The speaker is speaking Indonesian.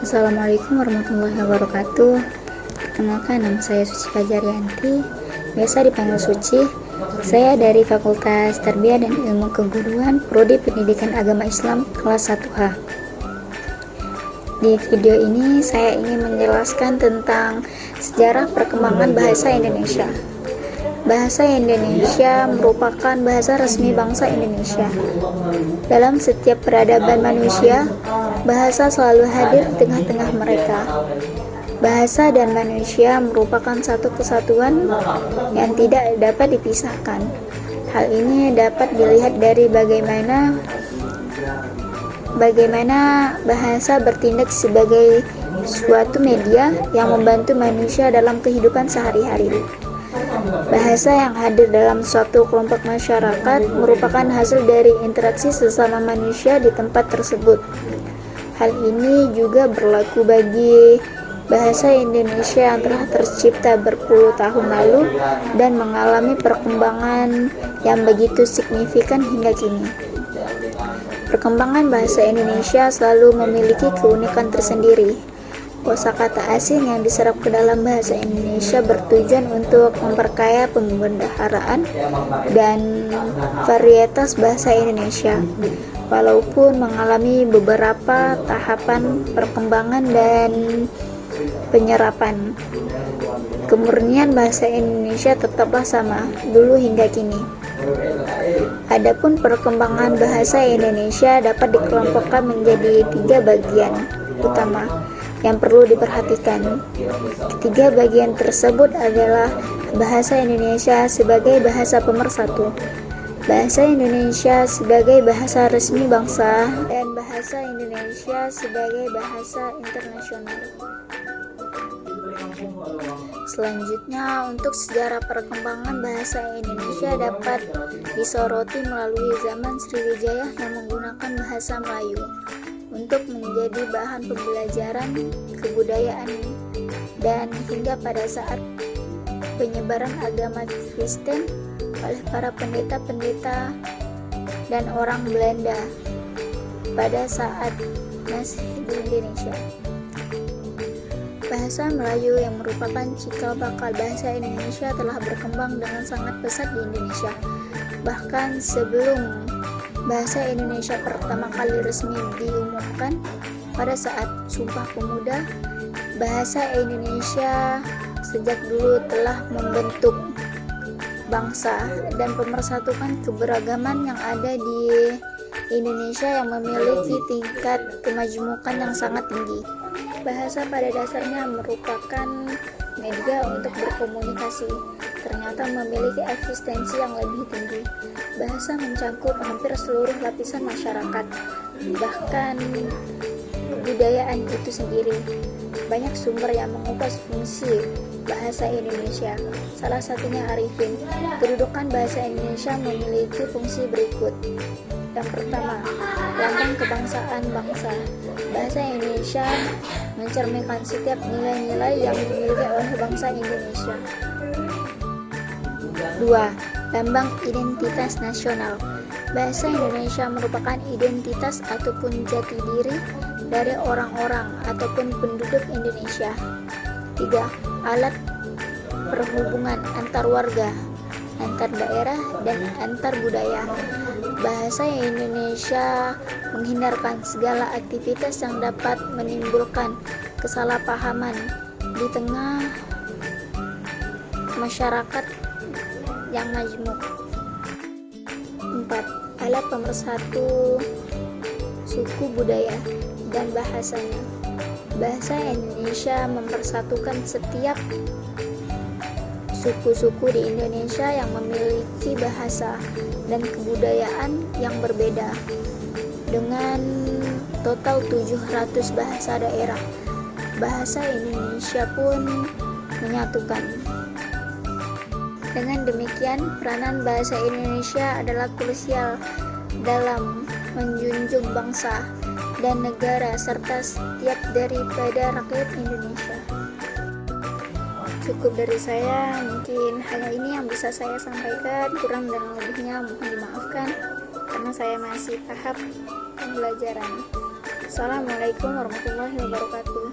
Assalamualaikum warahmatullahi wabarakatuh. Perkenalkan, nama saya Suci Fajarianti, biasa dipanggil Suci. Saya dari Fakultas Tarbiyah dan Ilmu Keguruan, Prodi Pendidikan Agama Islam kelas 1H. Di video ini saya ingin menjelaskan tentang sejarah perkembangan bahasa Indonesia. Bahasa Indonesia merupakan bahasa resmi bangsa Indonesia. Dalam setiap peradaban manusia, bahasa selalu hadir di tengah-tengah mereka. Bahasa dan manusia merupakan satu kesatuan yang tidak dapat dipisahkan. Hal ini dapat dilihat dari bagaimana bahasa bertindak sebagai suatu media yang membantu manusia dalam kehidupan sehari-hari. Bahasa yang hadir dalam suatu kelompok masyarakat merupakan hasil dari interaksi sesama manusia di tempat tersebut. Hal ini juga berlaku bagi bahasa Indonesia yang telah tercipta berpuluh tahun lalu dan mengalami perkembangan yang begitu signifikan hingga kini. Perkembangan bahasa Indonesia selalu memiliki keunikan tersendiri. Kosakata asing yang diserap ke dalam bahasa Indonesia bertujuan untuk memperkaya pembendaharaan dan varietas bahasa Indonesia. Walaupun mengalami beberapa tahapan perkembangan dan penyerapan, kemurnian bahasa Indonesia tetaplah sama dulu hingga kini. Adapun perkembangan bahasa Indonesia dapat dikelompokkan menjadi 3 bagian utama yang perlu diperhatikan. Ketiga bagian tersebut adalah bahasa Indonesia sebagai bahasa pemersatu, bahasa Indonesia sebagai bahasa resmi bangsa, dan bahasa Indonesia sebagai bahasa internasional. Selanjutnya, untuk sejarah perkembangan bahasa Indonesia dapat disoroti melalui zaman Sriwijaya yang menggunakan bahasa Melayu untuk menjadi bahan pembelajaran kebudayaan, dan hingga pada saat penyebaran agama Kristen oleh para pendeta-pendeta dan orang Belanda pada saat masih di Indonesia. Bahasa Melayu yang merupakan cikal bakal bahasa Indonesia telah berkembang dengan sangat pesat di Indonesia. Bahkan sebelum bahasa Indonesia pertama kali resmi diumumkan pada saat Sumpah Pemuda, bahasa Indonesia sejak dulu telah membentuk bangsa dan pemersatukan keberagaman yang ada di Indonesia yang memiliki tingkat kemajemukan yang sangat tinggi. Bahasa pada dasarnya merupakan media untuk berkomunikasi, ternyata memiliki eksistensi yang lebih tinggi. Bahasa mencakup hampir seluruh lapisan masyarakat, bahkan kebudayaan itu sendiri. Banyak sumber yang mengupas fungsi bahasa Indonesia. Salah satunya Arifin. Kedudukan bahasa Indonesia memiliki fungsi berikut. Yang pertama, lambang kebangsaan bangsa. Bahasa Indonesia mencerminkan setiap nilai-nilai yang dimiliki oleh bangsa Indonesia. 2. Lambang identitas nasional. Bahasa Indonesia merupakan identitas ataupun jati diri dari orang-orang ataupun penduduk Indonesia. 3. Alat perhubungan antar warga, antar daerah, dan antar budaya. Bahasa Indonesia menghindarkan segala aktivitas yang dapat menimbulkan kesalahpahaman di tengah masyarakat yang majemuk. 4. Alat pemersatu suku, budaya, dan bahasanya. Bahasa Indonesia mempersatukan setiap suku-suku di Indonesia yang memiliki bahasa dan kebudayaan yang berbeda. Dengan total 700 bahasa daerah, bahasa Indonesia pun menyatukan. Dengan demikian, peranan bahasa Indonesia adalah krusial dalam menjunjung bangsa dan negara serta setiap daripada rakyat Indonesia. Cukup dari saya, mungkin hanya ini yang bisa saya sampaikan. Kurang dan lebihnya mohon dimaafkan karena saya masih tahap pembelajaran. Assalamualaikum warahmatullahi wabarakatuh.